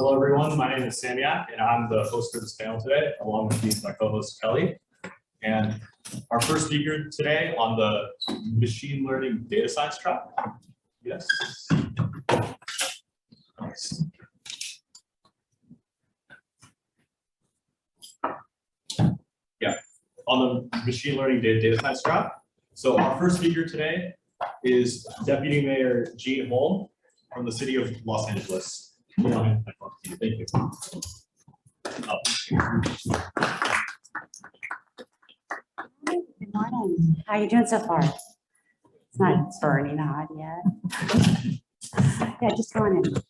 Hello, everyone. My name is Samyak, and I'm the host of this panel today, along with me, my co-host Kelly. And our first speaker today on the machine learning data science track. Yes. Nice. Yeah, on the machine learning data science track. So our first speaker today is Deputy Mayor Jeanne Holm from the city of Los Angeles. Thank you. Good morning. How are you doing so far? It's not burning hot yet. Yeah, just going in.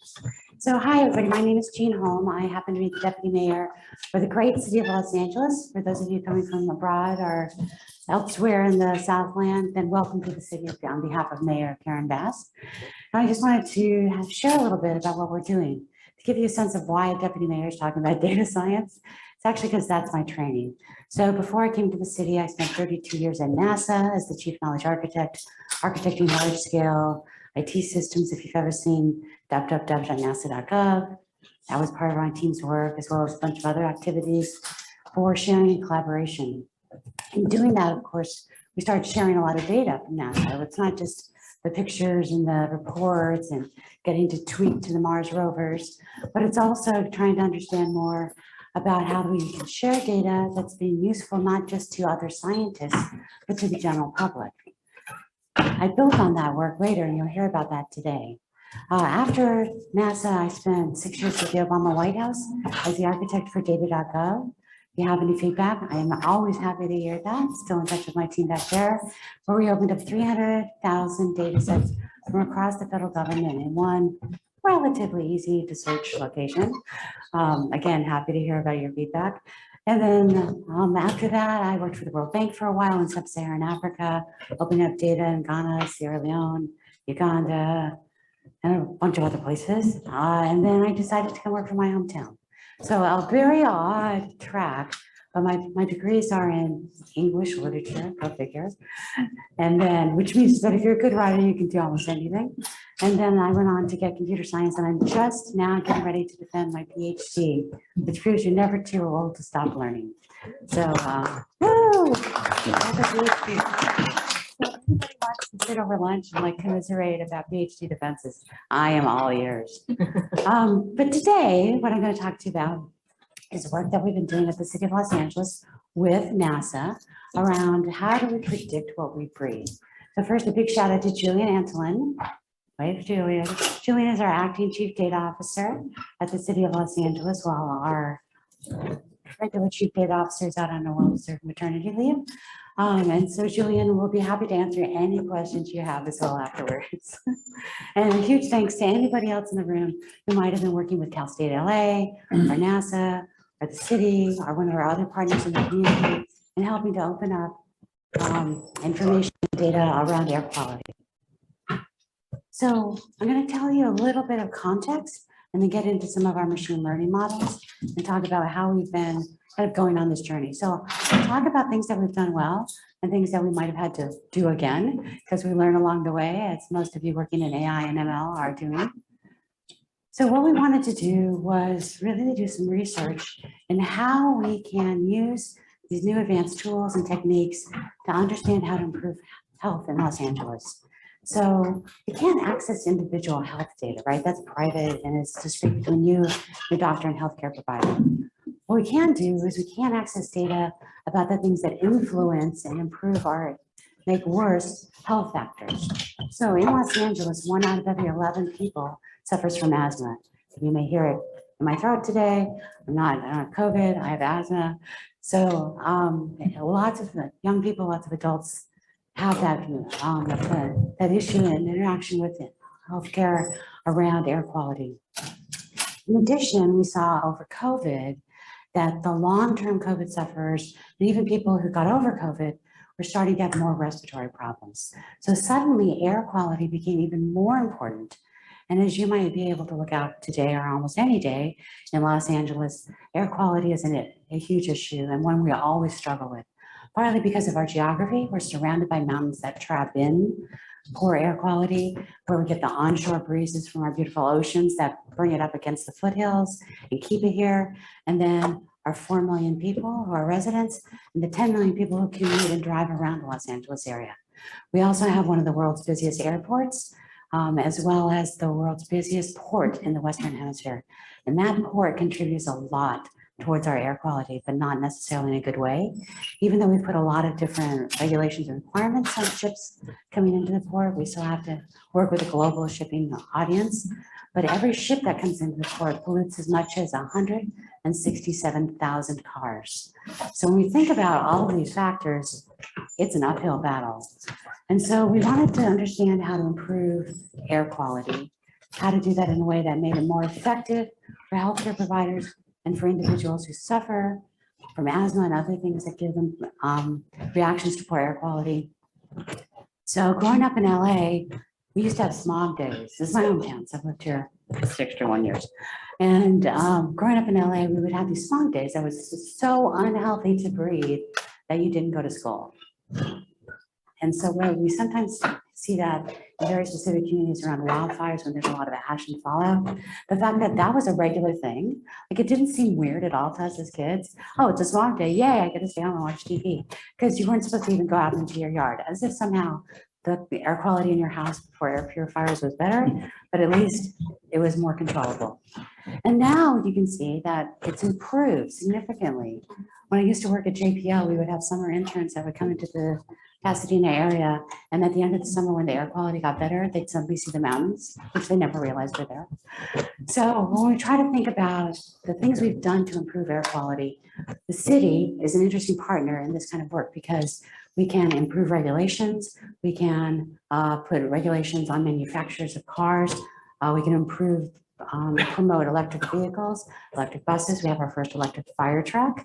So hi, everybody. My name is Jeanne Holm. I happen to be the deputy mayor for the great city of Los Angeles. For those of you coming from abroad or elsewhere in the Southland, then welcome to the city on behalf of Mayor Karen Bass. I just wanted to share a little bit about what we're doing to give you a sense of why a deputy mayor is talking about data science. It's actually because that's my training. So before I came to the city, I spent 32 years at NASA as the chief knowledge architect, architecting large scale IT systems. If you've ever seen www.nasa.gov, that was part of my team's work, as well as a bunch of other activities for sharing and collaboration. In doing that, of course, we started sharing a lot of data from NASA. It's not just the pictures and the reports and getting to tweet to the Mars rovers, but it's also trying to understand more about how we can share data that's being useful not just to other scientists, but to the general public. I built on that work later, and you'll hear about that today. After NASA, I spent 6 years with the Obama White House as the architect for data.gov. If you have any feedback, I am always happy to hear that. Still in touch with my team back there, where we opened up 300,000 data sets from across the federal government in one relatively easy to search location. Again, happy to hear about your feedback. And then after that, I worked for the World Bank for a while in Sub-Saharan Africa, opening up data in Ghana, Sierra Leone, Uganda, and a bunch of other places. And then I decided to come work for my hometown. So a very odd track, but my degrees are in English literature, go figure. And then, which means that if you're a good writer, you can do almost anything. And then I went on to get computer science, and I'm just now getting ready to defend my PhD, which proves you're never too old to stop learning. So, woo! So everybody wants to sit over lunch and like commiserate about PhD defenses. I am all ears. But today, what I'm going to talk to you about is work that we've been doing at the city of Los Angeles with NASA around how do we predict what we breathe. So first, a big shout out to Julian Antolin. Wave Julian. Julian is our acting chief data officer at the city of Los Angeles, while our regular chief data officer is out on a well-deserved maternity leave. And so Julian will be happy to answer any questions you have as well afterwards. And a huge thanks to anybody else in the room who might have been working with Cal State LA or NASA or the city or one of our other partners in the community in helping to open up information and data around air quality. So I'm going to tell you a little bit of context and then get into some of our machine learning models and talk about how we've been kind of going on this journey. So I'll talk about things that we've done well and things that we might have had to do again because we learn along the way, as most of you working in AI and ML are doing. So what we wanted to do was really do some research in how we can use these new advanced tools and techniques to understand how to improve health in Los Angeles. So you can't access individual health data, right? That's private and it's discrete between you, your doctor, and healthcare provider. What we can do is we can access data about the things that influence and improve or make worse health factors. So in Los Angeles, 1 out of every 11 people suffers from asthma. You may hear it in my throat today. I'm not COVID, I have asthma. So lots of young people, lots of adults have that issue and interaction with healthcare around air quality. In addition, we saw over COVID that the long-term COVID sufferers and even people who got over COVID were starting to have more respiratory problems. So suddenly air quality became even more important. And as you might be able to look out today or almost any day in Los Angeles, air quality is a huge issue and one we always struggle with. Partly because of our geography, we're surrounded by mountains that trap in poor air quality, where we get the onshore breezes from our beautiful oceans that bring it up against the foothills and keep it here. And then our 4 million people who are residents and the 10 million people who commute and drive around the Los Angeles area. We also have one of the world's busiest airports, as well as the world's busiest port in the Western Hemisphere. And that port contributes a lot towards our air quality, but not necessarily in a good way. Even though we put a lot of different regulations and requirements on ships coming into the port, we still have to work with a global shipping audience. But every ship that comes into the port pollutes as much as 167,000 cars. So when we think about all of these factors, it's an uphill battle. And so we wanted to understand how to improve air quality, how to do that in a way that made it more effective for healthcare providers and for individuals who suffer from asthma and other things that give them reactions to poor air quality. So growing up in LA, we used to have smog days. This is my hometown, so I've lived here 61 years. And growing up in LA, we would have these smog days that was so unhealthy to breathe that you didn't go to school. And so where we sometimes see that in very specific communities around wildfires when there's a lot of ash and fallout, the fact that that was a regular thing, like it didn't seem weird at all to us as kids. Oh, it's a smog day, yay, I get to stay home and watch TV. Because you weren't supposed to even go out into your yard, as if somehow the air quality in your house before air purifiers was better, but at least it was more controllable. And now you can see that it's improved significantly. When I used to work at JPL, we would have summer interns that would come into the Pasadena area, and at the end of the summer when the air quality got better, they'd suddenly see the mountains, which they never realized were there. So when we try to think about the things we've done to improve air quality, the city is an interesting partner in this kind of work because we can improve regulations, we can put regulations on manufacturers of cars, we can improve, promote electric vehicles, electric buses. We have our first electric fire truck.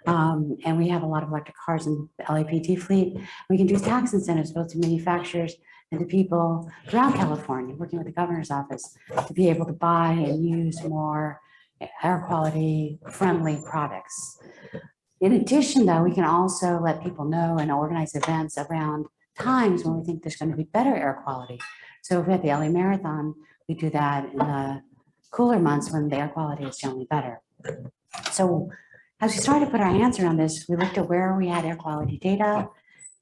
And we have a lot of electric cars in the LAPD fleet. We can do tax incentives both to manufacturers and to people throughout California, working with the governor's office to be able to buy and use more air quality friendly products. In addition, though, we can also let people know and organize events around times when we think there's going to be better air quality. So if we have the LA Marathon, we do that in the cooler months when the air quality is generally better. So as we started to put our hands around this, we looked at where we had air quality data,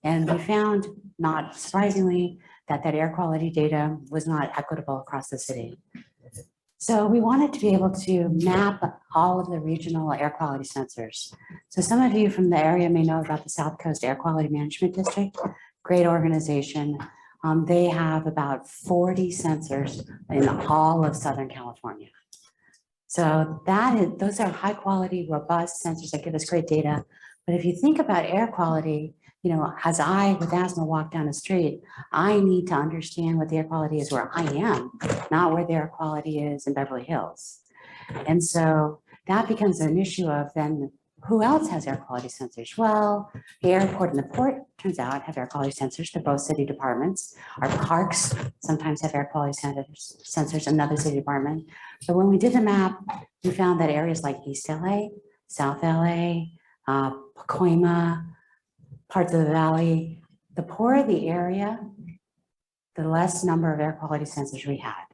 and we found, not surprisingly, that air quality data was not equitable across the city. So we wanted to be able to map all of the regional air quality sensors. So some of you from the area may know about the South Coast Air Quality Management District, great organization. They have about 40 sensors in all of Southern California. So those are high quality, robust sensors that give us great data. But if you think about air quality, you know, as I with asthma walk down the street, I need to understand what the air quality is where I am, not where the air quality is in Beverly Hills. And so that becomes an issue of then who else has air quality sensors? Well, the airport and the port, turns out, have air quality sensors. They're both city departments. Our parks sometimes have air quality sensors, another city department. But when we did the map, we found that areas like East LA, South LA, Pacoima, parts of the valley, the poorer the area, the less number of air quality sensors we had.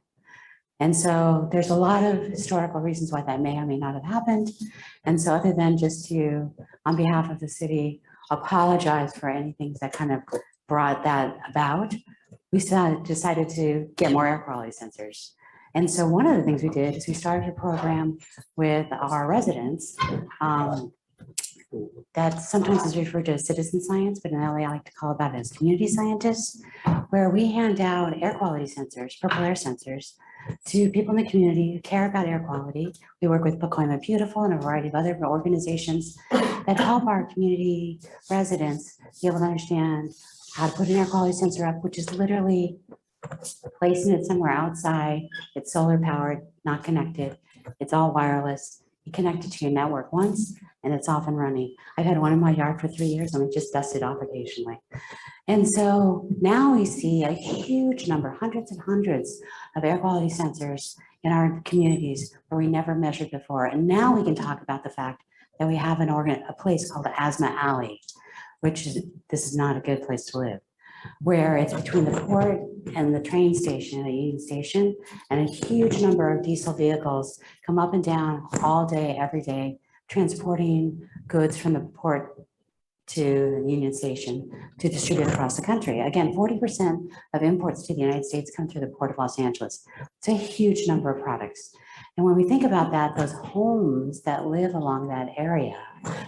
And so there's a lot of historical reasons why that may or may not have happened. And so other than just to, on behalf of the city, apologize for anything that kind of brought that about, we decided to get more air quality sensors. And so one of the things we did is we started a program with our residents that sometimes is referred to as citizen science, but in LA I like to call that as community scientists, where we hand out air quality sensors, purple air sensors, to people in the community who care about air quality. We work with Pacoima Beautiful and a variety of other organizations that help our community residents be able to understand how to put an air quality sensor up, which is literally placing it somewhere outside. It's solar powered, not connected. It's all wireless. You connect it to your network once and it's off and running. I've had one in my yard for 3 years and we just dust it off occasionally. And so now we see a huge number, hundreds and hundreds of air quality sensors in our communities where we never measured before. And now we can talk about the fact that we have a place called Asthma Alley, which is, this is not a good place to live. where it's between the port and the train station, the Union Station, and a huge number of diesel vehicles come up and down all day, every day, transporting goods from the port to the Union Station to distribute across the country. Again, 40% of imports to the United States come through the Port of Los Angeles. It's a huge number of products. And when we think about that, those homes that live along that area,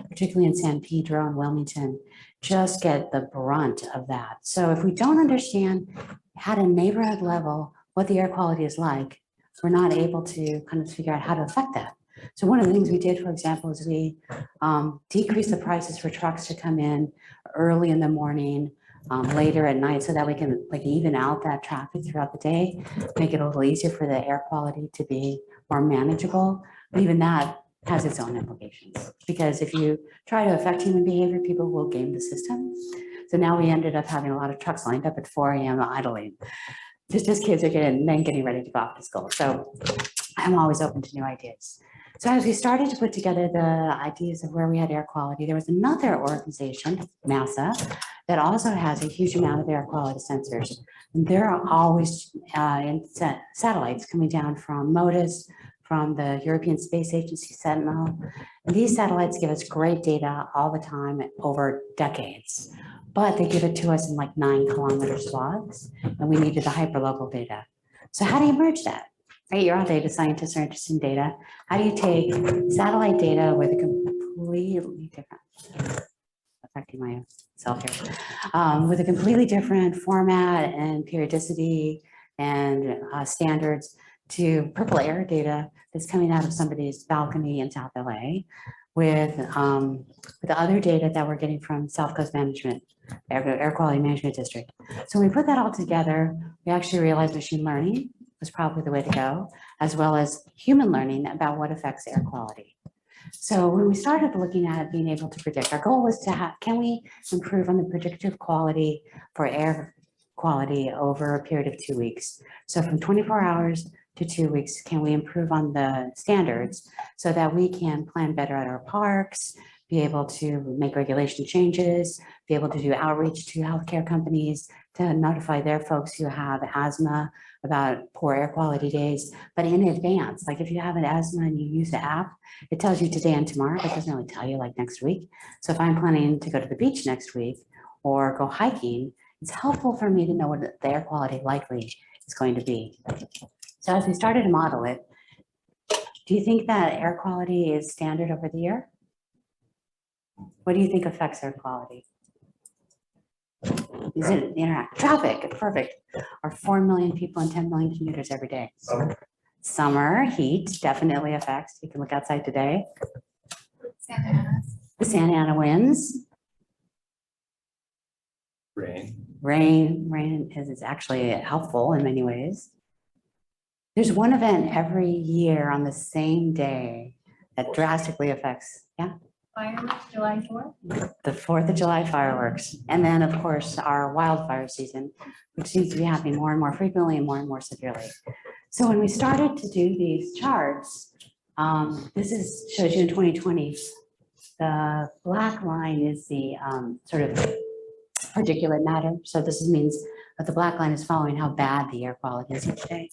particularly in San Pedro and Wilmington, just get the brunt of that. So if we don't understand at a neighborhood level what the air quality is like, we're not able to kind of figure out how to affect that. So one of the things we did, for example, is we decreased the prices for trucks to come in early in the morning, later at night, so that we can like even out that traffic throughout the day, make it a little easier for the air quality to be more manageable. But even that has its own implications, because if you try to affect human behavior, people will game the system. So now we ended up having a lot of trucks lined up at 4 a.m. idling, just as kids are getting ready to go off to school. So I'm always open to new ideas. So as we started to put together the ideas of where we had air quality, there was another organization, NASA, that also has a huge amount of air quality sensors. And there are always satellites coming down from MODIS, from the European Space Agency Sentinel. And these satellites give us great data all the time over decades, but they give it to us in like 9-kilometer swaths, and we needed the hyperlocal data. So how do you merge that? Right, you're all data scientists are interested in data. How do you take satellite data with a completely different, affecting myself here, with a completely different format and periodicity and standards to purple air data that's coming out of somebody's balcony in South LA with the other data that we're getting from South Coast Management, Air Quality Management District. So when we put that all together, we actually realized machine learning was probably the way to go, as well as human learning about what affects air quality. So when we started looking at being able to predict, our goal was to have, can we improve on the predictive quality for air quality over a period of 2 weeks? So from 24 hours to 2 weeks, can we improve on the standards so that we can plan better at our parks, be able to make regulation changes, be able to do outreach to healthcare companies to notify their folks who have asthma about poor air quality days, but in advance. Like if you have an asthma and you use the app, it tells you today and tomorrow, but it doesn't really tell you like next week. So if I'm planning to go to the beach next week or go hiking, it's helpful for me to know what the air quality likely is going to be. So as we started to model it, do you think that air quality is standard over the year? What do you think affects air quality? Is it traffic? Perfect. Are 4 million people and 10 million commuters every day? Summer heat definitely affects. You can look outside today. Santa Ana. The Santa Ana winds. Rain is actually helpful in many ways. There's one event every year on the same day that drastically affects, yeah? Fireworks, July 4th. The 4th of July fireworks. And then of course our wildfire season, which seems to be happening more and more frequently and more severely. So when we started to do these charts, shows you in 2020, the black line is the sort of particulate matter. So this means that the black line is following how bad the air quality is each day.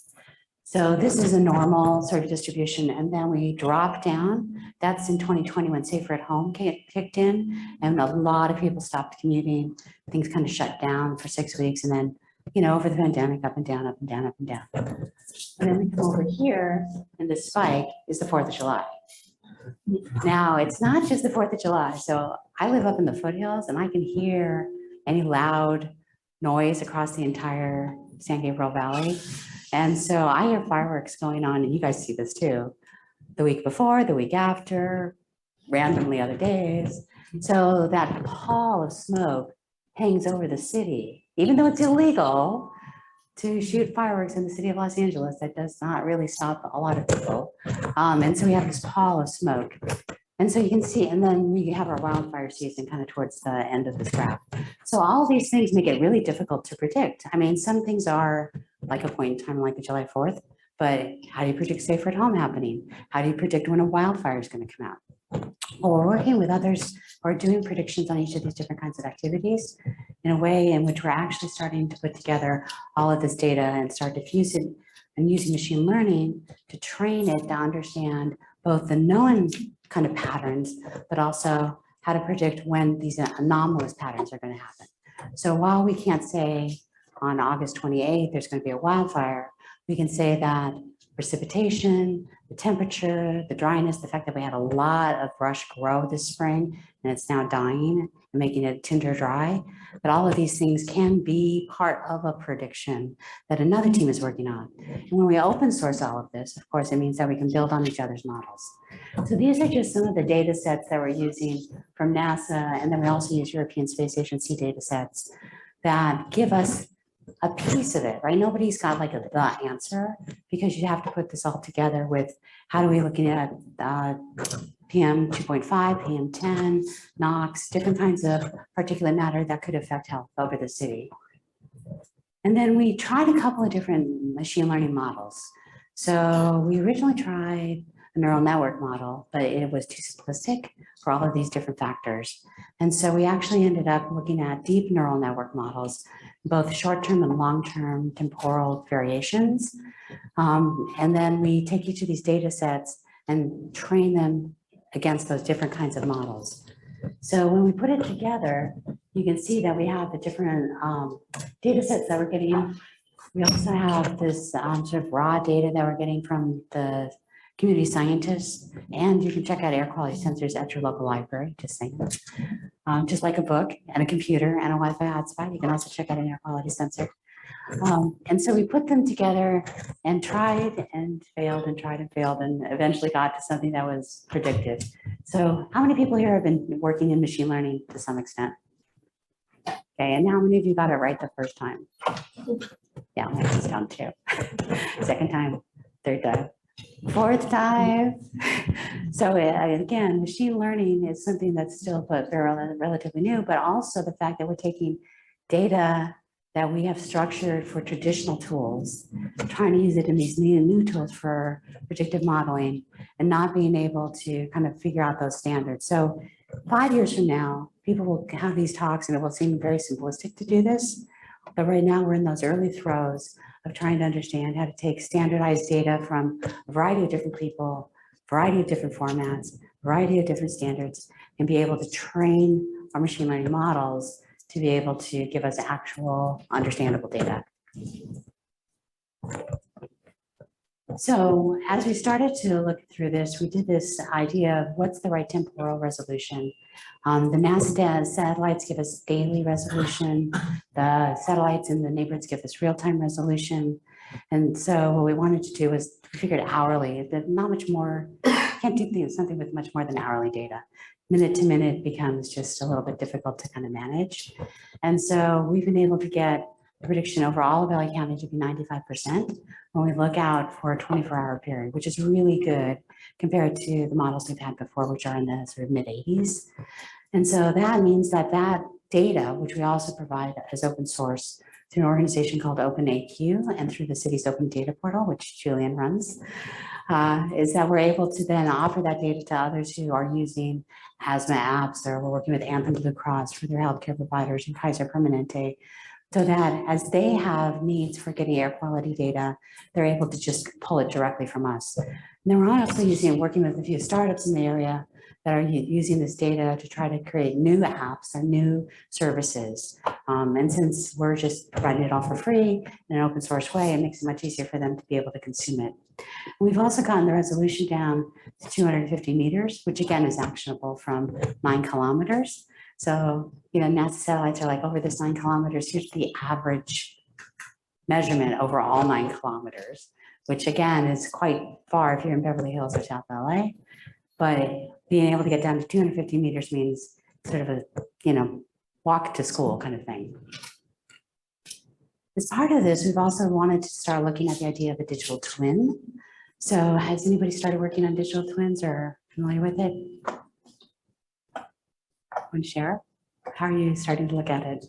So this is a normal sort of distribution, and then we drop down. That's in 2020 when Safer at Home kicked in, and a lot of people stopped commuting. Things kind of shut down for 6 weeks, and then, you know, over the pandemic, up and down, up and down, up and down. And then we come over here, and the spike is the 4th of July. Now, it's not just the 4th of July. So I live up in the foothills, and I can hear any loud noise across the entire San Gabriel Valley. And so I hear fireworks going on, and you guys see this too, the week before, the week after, randomly other days. So that pall of smoke hangs over the city, even though it's illegal to shoot fireworks in the city of Los Angeles. That does not really stop a lot of people. And so we have this pall of smoke. And so you can see, and then we have our wildfire season kind of towards the end of this graph. So all these things make it really difficult to predict. I mean, some things are like a point in time, like the July 4th, but how do you predict Safer at Home happening? How do you predict when a wildfire is going to come out? Well, we're working with others who are doing predictions on each of these different kinds of activities. in a way in which we're actually starting to put together all of this data and start to fuse it and using machine learning to train it to understand both the known kind of patterns, but also how to predict when these anomalous patterns are going to happen. So while we can't say on August 28th, there's going to be a wildfire, we can say that precipitation, the temperature, the dryness, the fact that we had a lot of brush grow this spring and it's now dying and making it tinder dry, but all of these things can be part of a prediction that another team is working on. And when we open source all of this, of course, it means that we can build on each other's models. So these are just some of the data sets that we're using from NASA, and then we also use European Space Agency data sets that give us a piece of it, right? Nobody's got like the answer, because you have to put this all together with how do we looking at PM 2.5, PM 10, NOx, different kinds of particulate matter that could affect health over the city. And then we tried a couple of different machine learning models. So we originally tried a neural network model, but it was too simplistic for all of these different factors. And so we actually ended up looking at deep neural network models, both short-term and long-term temporal variations. And then we take each of these data sets and train them against those different kinds of models. So when we put it together, you can see that we have the different data sets that we're getting. We also have this sort of raw data that we're getting from the community scientists, and you can check out air quality sensors at your local library, just saying. Just like a book and a computer and a Wi-Fi hotspot, you can also check out an air quality sensor. And so we put them together and tried and failed and tried and failed and eventually got to something that was predictive. So how many people here have been working in machine learning to some extent? Okay, and how many of you got it right the first time? Yeah, it's down too. Second time, third time. Fourth time. So again, machine learning is something that's still relatively new, but also the fact that we're taking data that we have structured for traditional tools, trying to use it in these new tools for predictive modeling and not being able to kind of figure out those standards. So 5 years from now, people will have these talks and it will seem very simplistic to do this. But right now we're in those early throes of trying to understand how to take standardized data from a variety of different people, variety of different formats, variety of different standards, and be able to train our machine learning models to be able to give us actual understandable data. So as we started to look through this, we did this idea of what's the right temporal resolution. The NASA satellites give us daily resolution. The satellites in the neighborhoods give us real-time resolution. And so what we wanted to do was we figured hourly, that not much more, can't do something with much more than hourly data. Minute to minute becomes just a little bit difficult to kind of manage. And so we've been able to get the prediction over all of LA County to be 95% when we look out for a 24-hour period, which is really good compared to the models we've had before, which are in the sort of mid-80s. And so that means that that data, which we also provide as open source through an organization called OpenAQ and through the city's open data portal, which Julian runs, is that we're able to then offer that data to others who are using asthma apps, or we're working with Anthem Blue Cross for their healthcare providers and Kaiser Permanente, so that as they have needs for getting air quality data, they're able to just pull it directly from us. And then we're also working with a few startups in the area that are using this data to try to create new apps and new services. And since we're just providing it all for free in an open source way, it makes it much easier for them to be able to consume it. We've also gotten the resolution down to 250 meters, which again is actionable from 9 kilometers. So, you know, NASA satellites are like, over this 9 kilometers, here's the average measurement over all 9 kilometers, which again is quite far if you're in Beverly Hills or South LA. But being able to get down to 250 meters means sort of a, you know, walk to school kind of thing. As part of this, we've also wanted to start looking at the idea of a digital twin. So has anybody started working on digital twins or familiar with it? Want to share? How are you starting to look at it?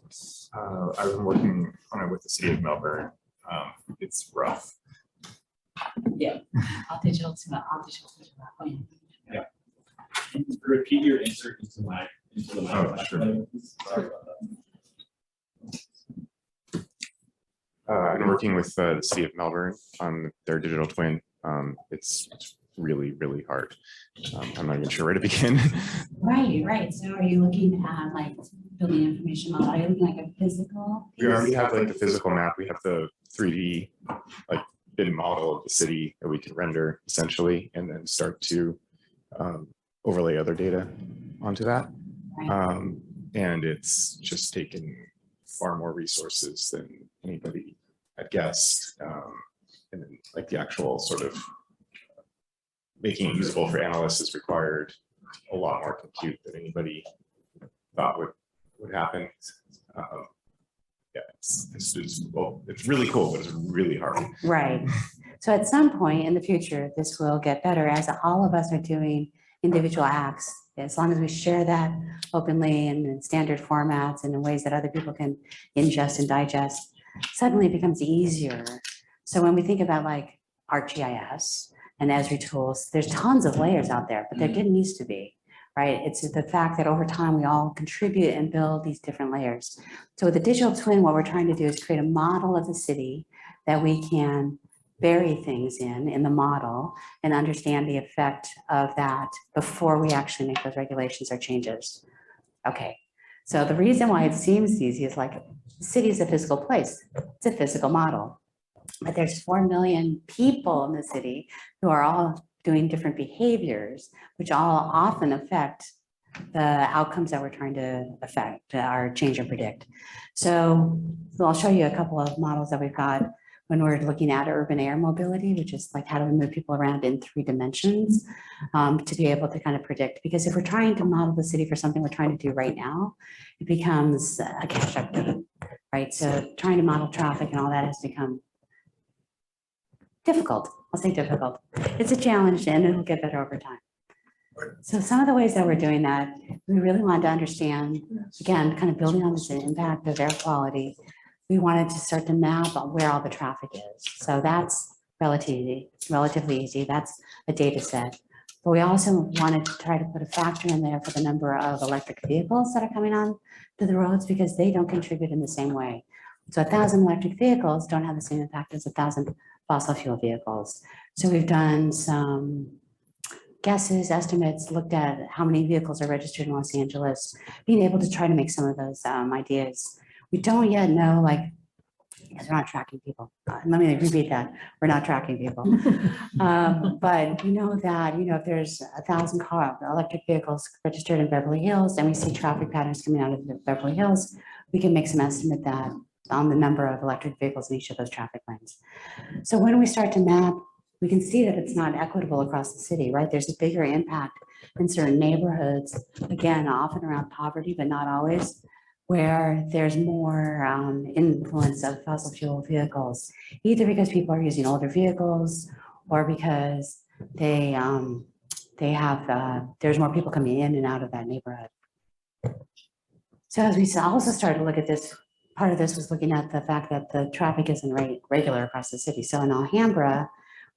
I've been working on it with the city of Melbourne. It's rough. Yeah. I'll digital twin. Yeah. Repeat your answer into the mic. Oh, sure. Sorry about that. I'm working with the city of Melbourne on their digital twin. It's really, really hard. I'm not even sure where to begin. Right. So are you looking at like building information model? Are you looking like a physical? We already have like the physical map. We have the 3D like BIM model of the city that we can render essentially, and then start to overlay other data onto that. Right. And it's just taken far more resources than anybody had guessed. And then like the actual sort of making it usable for analysts has required a lot more compute than anybody thought would happen. Yeah, it's really cool, but it's really hard. Right. So at some point in the future, this will get better as all of us are doing individual acts. As long as we share that openly and in standard formats and in ways that other people can ingest and digest, suddenly it becomes easier. So when we think about like ArcGIS and Esri tools, there's tons of layers out there, but there didn't used to be, right? It's the fact that over time we all contribute and build these different layers. So with the digital twin, what we're trying to do is create a model of the city that we can bury things in the model and understand the effect of that before we actually make those regulations or changes. Okay, so the reason why it seems easy is like the city is a physical place. It's a physical model, but there's 4 million people in the city who are all doing different behaviors, which all often affect the outcomes that we're trying to affect or change or predict. So I'll show you a couple of models that we've got when we're looking at urban air mobility, which is like how do we move people around in 3 dimensions to be able to kind of predict. Because if we're trying to model the city for something we're trying to do right now, it becomes a catch-up game, right? So trying to model traffic and all that has become difficult. I'll say difficult. It's a challenge and it'll get better over time. So some of the ways that we're doing that, we really wanted to understand, again, kind of building on this impact of air quality. We wanted to start to map on where all the traffic is. So that's relatively easy. That's a data set. But we also wanted to try to put a factor in there for the number of electric vehicles that are coming on to the roads because they don't contribute in the same way. So 1,000 electric vehicles don't have the same impact as 1,000 fossil fuel vehicles. So we've done some guesses, estimates, looked at how many vehicles are registered in Los Angeles, being able to try to make some of those ideas. We don't yet know, like, because we're not tracking people. Let me repeat that. We're not tracking people. But we know that, if there's 1,000 electric vehicles registered in Beverly Hills and we see traffic patterns coming out of the Beverly Hills, we can make some estimate that on the number of electric vehicles in each of those traffic lanes. So when we start to map, we can see that it's not equitable across the city, right? There's a bigger impact in certain neighborhoods, again, often around poverty, but not always, where there's more influence of fossil fuel vehicles, either because people are using older vehicles or because they have, there's more people coming in and out of that neighborhood. So as we also started to look at this, part of this was looking at the fact that the traffic isn't regular across the city. So in Alhambra,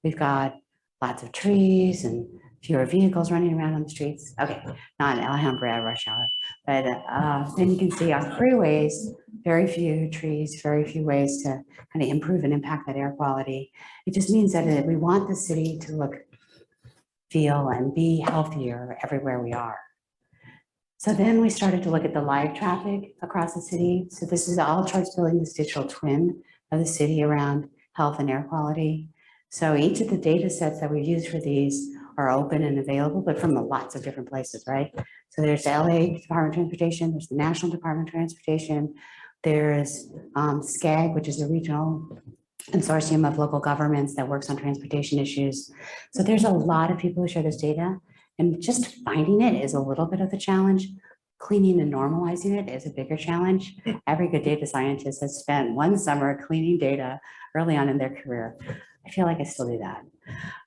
we've got lots of trees and fewer vehicles running around on the streets. Okay, not in Alhambra at rush hour, but then you can see on freeways, very few trees, very few ways to kind of improve and impact that air quality. It just means that we want the city to look, feel, and be healthier everywhere we are. So then we started to look at the live traffic across the city. So this is all charts building this digital twin of the city around health and air quality. So each of the data sets that we use for these are open and available, but from lots of different places, right? So there's the LA Department of Transportation, there's the National Department of Transportation, there's SCAG, which is a regional consortium of local governments that works on transportation issues. So there's a lot of people who share this data, and just finding it is a little bit of the challenge. Cleaning and normalizing it is a bigger challenge. Every good data scientist has spent one summer cleaning data early on in their career. I feel like I still do that.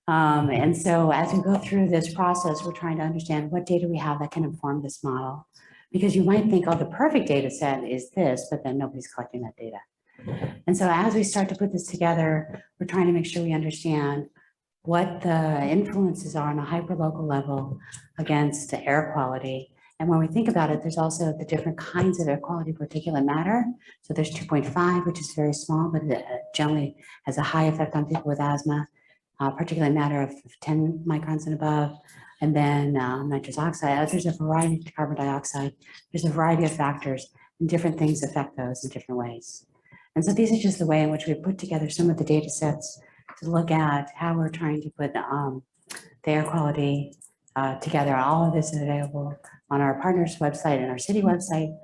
And so as we go through this process, we're trying to understand what data we have that can inform this model. Because you might think, oh, the perfect data set is this, but then nobody's collecting that data. And so as we start to put this together, we're trying to make sure we understand what the influences are on a hyperlocal level against the air quality And when we think about it, there's also the different kinds of air quality particulate matter. So there's 2.5, which is very small, but it generally has a high effect on people with asthma. Particulate matter of 10 microns and above, and then nitrous oxide. There's a variety of carbon dioxide. There's a variety of factors, and different things affect those in different ways. And so these are just the way in which we put together some of the data sets to look at how we're trying to put the air quality together. All of this is available on our partners website and our city website.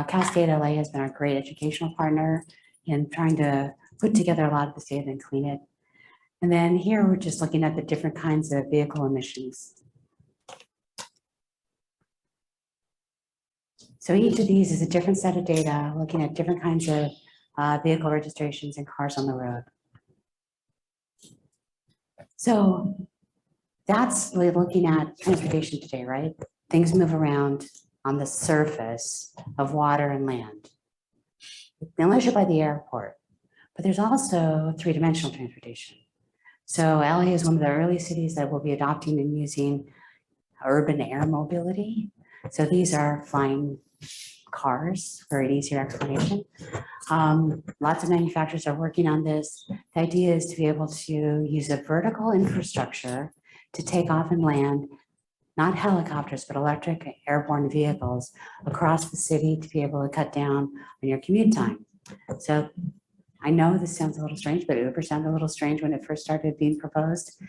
Cascade LA has been our great educational partner in trying to put together a lot of this data and clean it. And then here we're just looking at the different kinds of vehicle emissions. So each of these is a different set of data, looking at different kinds of vehicle registrations and cars on the road. So that's really looking at transportation today, right? Things move around on the surface of water and land, unless you're by the airport. But there's also three-dimensional transportation. So LA is one of the early cities that will be adopting and using urban air mobility. So these are flying cars for an easier explanation. Lots of manufacturers are working on this. The idea is to be able to use a vertical infrastructure to take off and land, not helicopters, but electric airborne vehicles across the city to be able to cut down on your commute time. So I know this sounds a little strange, but Uber sounded a little strange when it first started being proposed.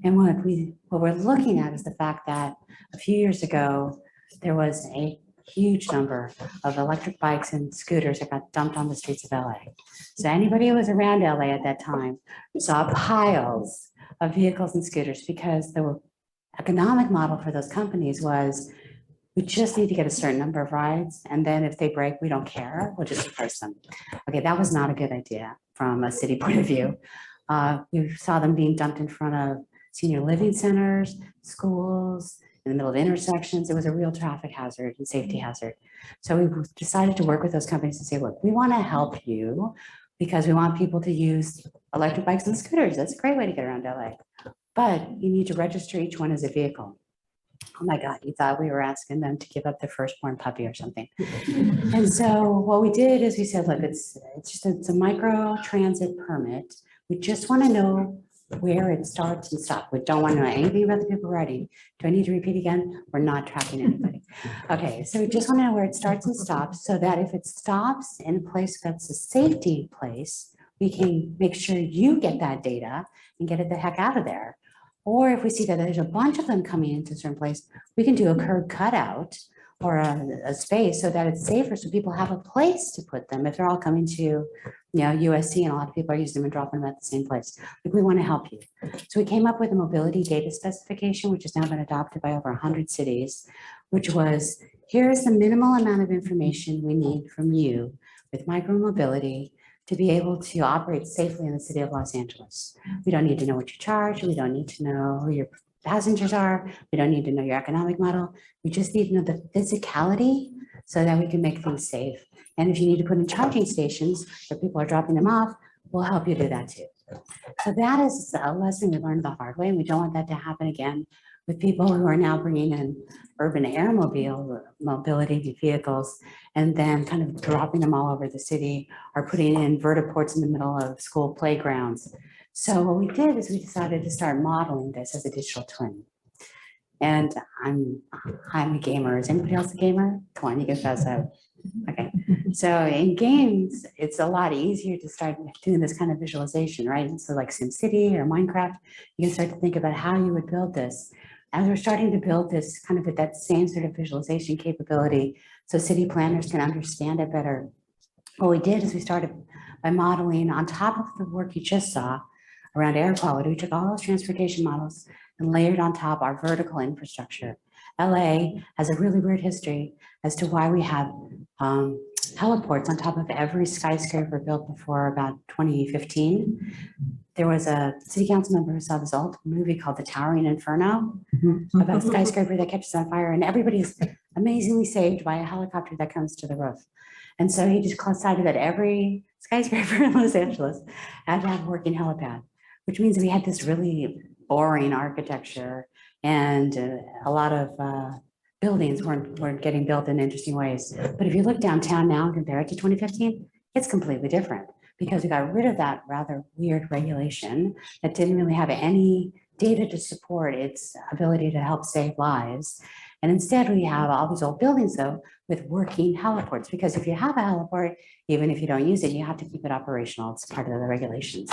And what we're looking at is the fact that a few years ago, there was a huge number of electric bikes and scooters that got dumped on the streets of LA. So anybody who was around LA at that time saw piles of vehicles and scooters because the economic model for those companies was, we just need to get a certain number of rides, and then if they break, we don't care, we'll just replace them. Okay, that was not a good idea from a city point of view. We saw them being dumped in front of senior living centers, schools, in the middle of intersections. It was a real traffic hazard and safety hazard. So we decided to work with those companies and say, look, we want to help you because we want people to use electric bikes and scooters. That's a great way to get around LA. But you need to register each one as a vehicle. Oh my God, you thought we were asking them to give up their firstborn puppy or something. And so what we did is we said, look, it's a micro transit permit. We just want to know where it starts and stops. We don't want to know anything about the people riding. Do I need to repeat again? We're not tracking anybody. Okay, so we just want to know where it starts and stops so that if it stops in a place that's a safety place, we can make sure you get that data and get it the heck out of there. Or if we see that there's a bunch of them coming into a certain place, we can do a curb cutout or a space so that it's safer, so people have a place to put them if they're all coming to, USC, and a lot of people are using them and dropping them at the same place. Like, we want to help you. So we came up with a mobility data specification, which has now been adopted by over 100 cities, which was, here's the minimal amount of information we need from you with micromobility to be able to operate safely in the city of Los Angeles. We don't need to know what you charge. We don't need to know who your passengers are. We don't need to know your economic model. We just need to know the physicality so that we can make things safe. And if you need to put in charging stations where people are dropping them off, we'll help you do that too. So that is a lesson we learned the hard way, and we don't want that to happen again with people who are now bringing in urban air mobility vehicles and then kind of dropping them all over the city or putting in vertiports in the middle of school playgrounds. So what we did is we decided to start modeling this as a digital twin. And I'm a gamer. Is anybody else a gamer? Come on, you can fess out. Okay. So in games, it's a lot easier to start doing this kind of visualization, right? So like SimCity or Minecraft, you can start to think about how you would build this. As we're starting to build this kind of with that same sort of visualization capability, so city planners can understand it better. What we did is we started by modeling on top of the work you just saw around air quality. We took all those transportation models and layered on top our vertical infrastructure. LA has a really weird history as to why we have heliports on top of every skyscraper built before about 2015. There was a city council member who saw this old movie called The Towering Inferno about a skyscraper that catches on fire, and everybody's amazingly saved by a helicopter that comes to the roof. And so he just decided that every skyscraper in Los Angeles had to have a working helipad, which means we had this really boring architecture and a lot of buildings weren't getting built in interesting ways. But if you look downtown now and compare it to 2015, it's completely different because we got rid of that rather weird regulation that didn't really have any data to support its ability to help save lives. And instead we have all these old buildings though with working heliports, because if you have a heliport, even if you don't use it, you have to keep it operational. It's part of the regulations.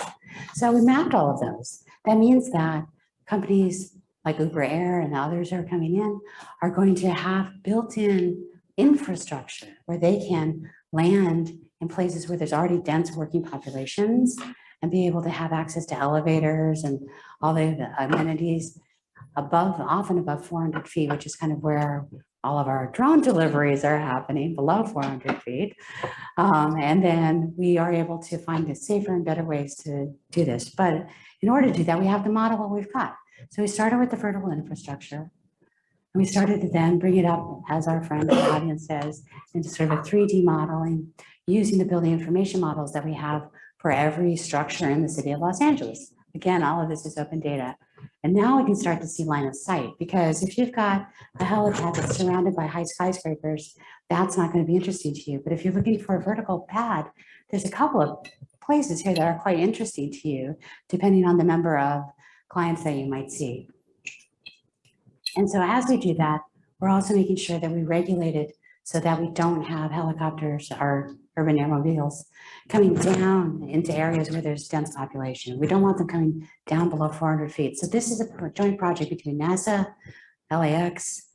So we mapped all of those. That means that companies like Uber Air and others that are coming in are going to have built-in infrastructure where they can land in places where there's already dense working populations and be able to have access to elevators and all the amenities above, often above 400 feet, which is kind of where all of our drone deliveries are happening, below 400 feet. And then we are able to find the safer and better ways to do this. But in order to do that, we have to model what we've got. So we started with the vertical infrastructure. And we started to then bring it up, as our friend Fabian says, into sort of a 3D modeling using the building information models that we have for every structure in the city of Los Angeles. Again, all of this is open data. And now we can start to see line of sight, because if you've got a helipad that's surrounded by high skyscrapers, that's not going to be interesting to you. But if you're looking for a vertical pad, there's a couple of places here that are quite interesting to you, depending on the number of clients that you might see. And so as we do that, we're also making sure that we regulate it so that we don't have helicopters or urban airmobiles coming down into areas where there's dense population. We don't want them coming down below 400 feet. So this is a joint project between NASA, LAX,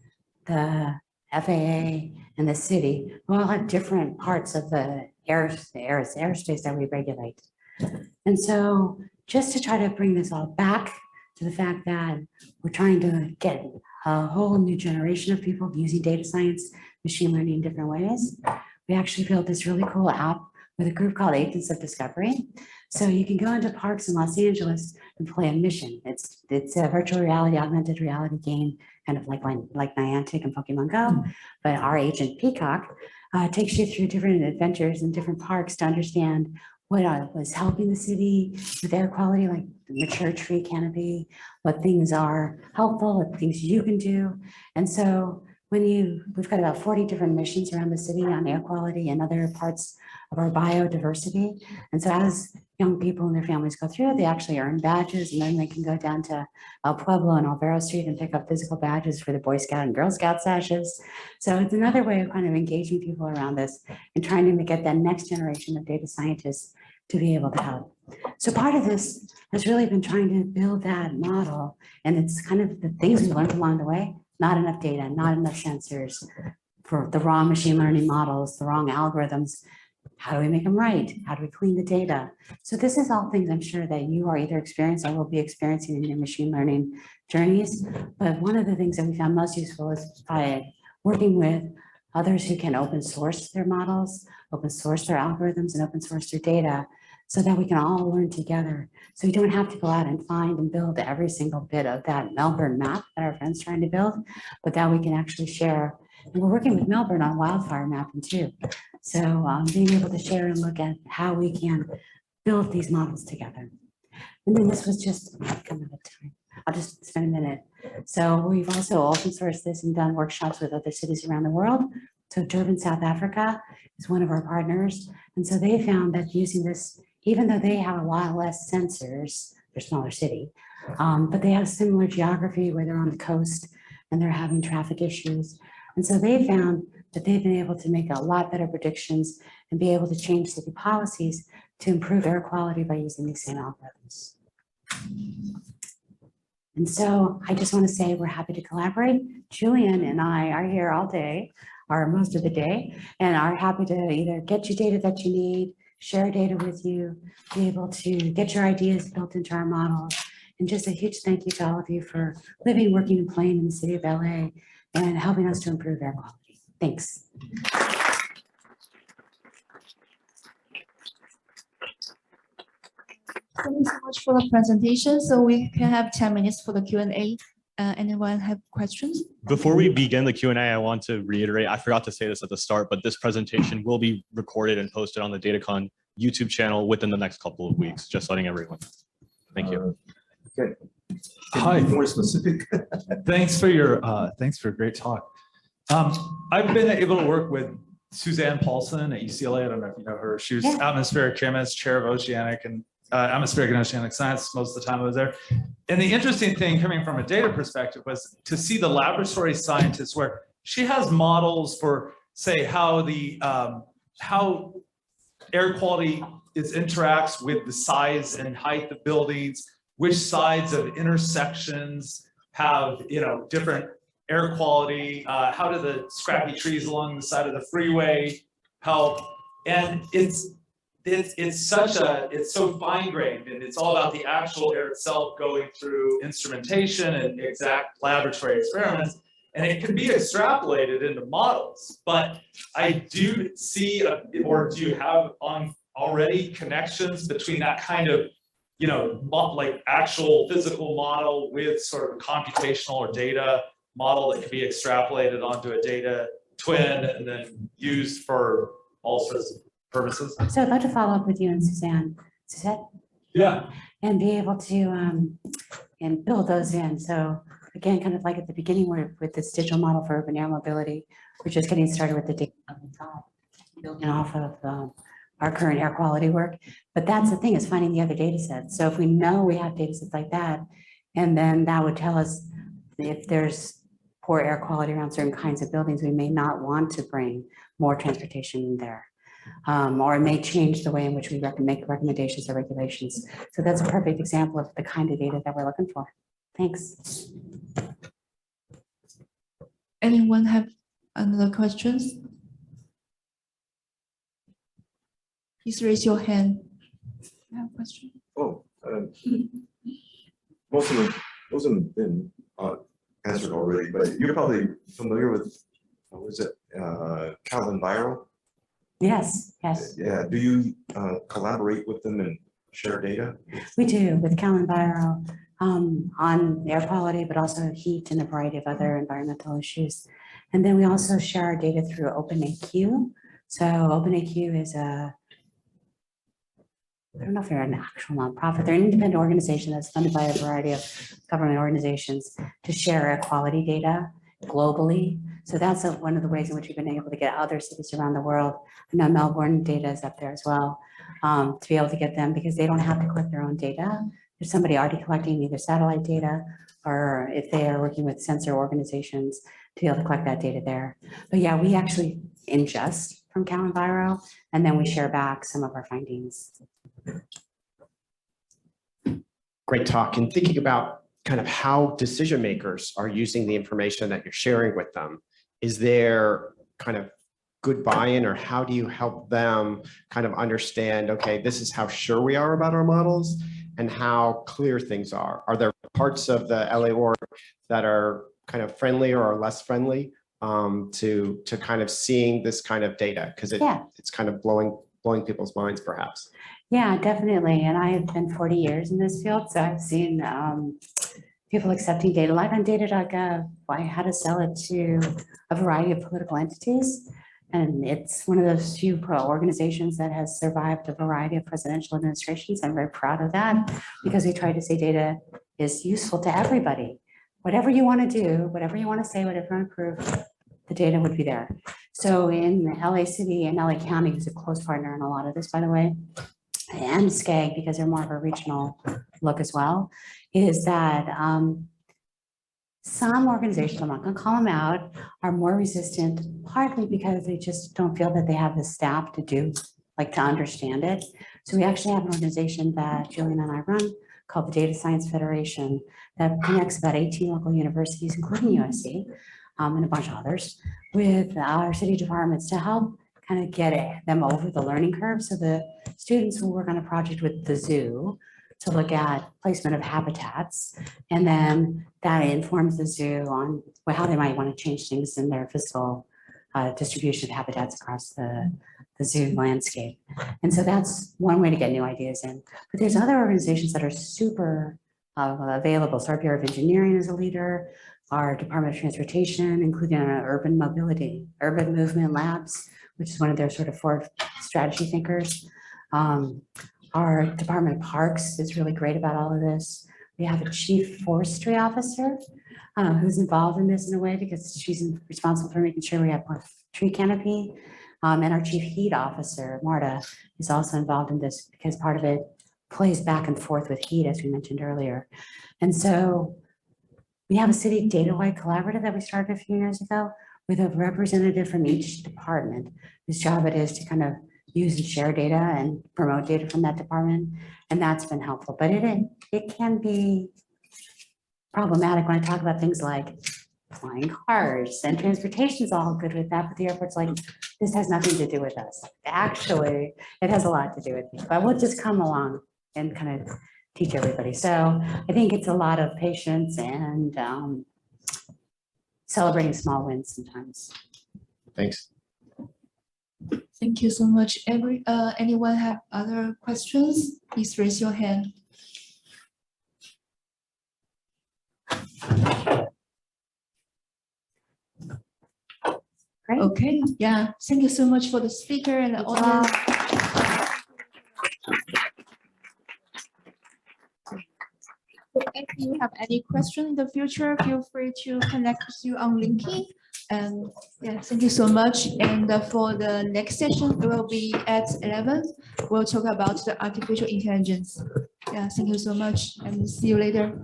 the FAA, and the city. We all have different parts of the airspace that we regulate. And so just to try to bring this all back to the fact that we're trying to get a whole new generation of people using data science, machine learning in different ways, we actually built this really cool app with a group called Agents of Discovery. So you can go into parks in Los Angeles and play a mission. It's a virtual reality, augmented reality game, kind of like Niantic and Pokemon Go. But our agent Peacock takes you through different adventures in different parks to understand what was helping the city with air quality, like the mature tree canopy, what things are helpful, what things you can do. And so we've got about 40 different missions around the city on air quality and other parts of our biodiversity. And so as young people and their families go through it, they actually earn badges, and then they can go down to El Pueblo and Olvera Street and pick up physical badges for the Boy Scout and Girl Scout sashes. So it's another way of kind of engaging people around this and trying to get that next generation of data scientists to be able to help. So part of this has really been trying to build that model, and it's kind of the things we learned along the way. Not enough data, not enough sensors, for the wrong machine learning models, the wrong algorithms. How do we make them right? How do we clean the data? So this is all things I'm sure that you are either experiencing or will be experiencing in your machine learning journeys. But one of the things that we found most useful is by working with others who can open source their models, open source their algorithms, and open source their data, so that we can all learn together. So we don't have to go out and find and build every single bit of that Melbourne map that our friend's trying to build, but that we can actually share. And we're working with Melbourne on wildfire mapping too. So being able to share and look at how we can build these models together. And then this was just, I've come out of time. I'll just spend a minute. So we've also open sourced this and done workshops with other cities around the world. So Durban, South Africa is one of our partners. And so they found that using this, even though they have a lot less sensors, they're a smaller city, but they have similar geography where they're on the coast and they're having traffic issues. And so they found that they've been able to make a lot better predictions and be able to change city policies to improve air quality by using these same algorithms. And so I just want to say we're happy to collaborate. Julian and I are here all day, or most of the day, and are happy to either get you data that you need, share data with you, be able to get your ideas built into our models. And just a huge thank you to all of you for living, working, and playing in the city of LA and helping us to improve air quality. Thanks. Thank you so much for the presentation. So we can have 10 minutes for the Q&A. Anyone have questions? Before we begin the Q&A, I want to reiterate, I forgot to say this at the start, but this presentation will be recorded and posted on the DataCon YouTube channel within the next couple of weeks, just letting everyone know. Thank you. Okay. Hi. More specific. Thanks for a great talk. I've been able to work with Suzanne Paulson at UCLA. I don't know if you know her. She was Yeah. atmospheric chemist, chair of oceanic and atmospheric and oceanic science most of the time I was there. And the interesting thing coming from a data perspective was to see the laboratory scientists where she has models for, say, how the how air quality interacts with the size and height of buildings, which sides of intersections have, different air quality, how do the scrappy trees along the side of the freeway help? And it's so fine grained, and it's all about the actual air itself going through instrumentation and exact laboratory experiments. And it can be extrapolated into models, but I do see, or do you have already connections between that kind of, like actual physical model with sort of computational or data model that can be extrapolated onto a data twin and then used for all sorts of purposes? So I'd love to follow up with you and Suzanne. Suzette? Yeah. And be able to and build those in. So again, kind of like at the beginning with this digital model for urban air mobility, we're just getting started with the data on the top, building off of our current air quality work. But that's the thing, is finding the other data sets. So if we know we have data sets like that, and then that would tell us if there's poor air quality around certain kinds of buildings, we may not want to bring more transportation in there. Or it may change the way in which we make recommendations or regulations. So that's a perfect example of the kind of data that we're looking for. Thanks. Anyone have other questions? Please raise your hand. I have a question. Oh, most of them have been answered already, but you're probably familiar with, what was it, Calvin Byro? Yes, yes. Yeah, do you collaborate with them and share data? We do with Calvin Byro on air quality, but also heat and a variety of other environmental issues. And then we also share our data through OpenAQ. So OpenAQ is I don't know if they're an actual nonprofit, they're an independent organization that's funded by a variety of government organizations to share air quality data globally. So that's one of the ways in which we've been able to get other cities around the world. I know Melbourne data is up there as well, to be able to get them, because they don't have to collect their own data. There's somebody already collecting either satellite data, or if they are working with sensor organizations, to be able to collect that data there. But yeah, we actually ingest from Calvin Byro, and then we share back some of our findings. Great talk. And thinking about kind of how decision makers are using the information that you're sharing with them, is there kind of good buy-in, or how do you help them kind of understand, okay, this is how sure we are about our models and how clear things are? Are there parts of the LA org that are kind of friendly or less friendly to kind of seeing this kind of data? Because it's kind of blowing people's minds perhaps. Yeah, definitely. And I have been 40 years in this field, so I've seen people accepting data live on data.gov, how to sell it to a variety of political entities. And it's one of those few organizations that has survived a variety of presidential administrations. I'm very proud of that, because we try to say data is useful to everybody. Whatever you want to do, whatever you want to say, whatever you want to prove, the data would be there. So in LA City and LA County, who's a close partner in a lot of this, by the way, and SCAG, because they're more of a regional look as well, is that some organizations, I'm not going to call them out, are more resistant, partly because they just don't feel that they have the staff to understand it. So we actually have an organization that Julian and I run called the Data Science Federation that connects about 18 local universities, including USC, and a bunch of others, with our city departments to help kind of get them over the learning curve. So the students will work on a project with the zoo to look at placement of habitats, and then that informs the zoo on how they might want to change things in their physical distribution of habitats across the zoo landscape. And so that's one way to get new ideas in. But there's other organizations that are super available. So our Bureau of Engineering is a leader, our Department of Transportation, including urban mobility, urban movement labs, which is one of their sort of four strategy thinkers. Our Department of Parks is really great about all of this. We have a chief forestry officer who's involved in this in a way because she's responsible for making sure we have more tree canopy. And our chief heat officer, Marta, is also involved in this because part of it plays back and forth with heat, as we mentioned earlier. And so we have a city data-wide collaborative that we started a few years ago with a representative from each department whose job it is to kind of use and share data and promote data from that department. And that's been helpful, but it can be problematic when I talk about things like flying cars and transportation's all good with that, but the airport's like, this has nothing to do with us. Actually, it has a lot to do with me, but we'll just come along and kind of teach everybody. So I think it's a lot of patience and celebrating small wins sometimes. Thanks. Thank you so much. Anyone have other questions? Please raise your hand. Great. Okay, yeah, thank you so much for the speaker and the audience. If you have any question in the future, feel free to connect with you on LinkedIn. And yeah, thank you so much. And for the next session, it will be at 11. We'll talk about the artificial intelligence. Yeah, thank you so much and see you later.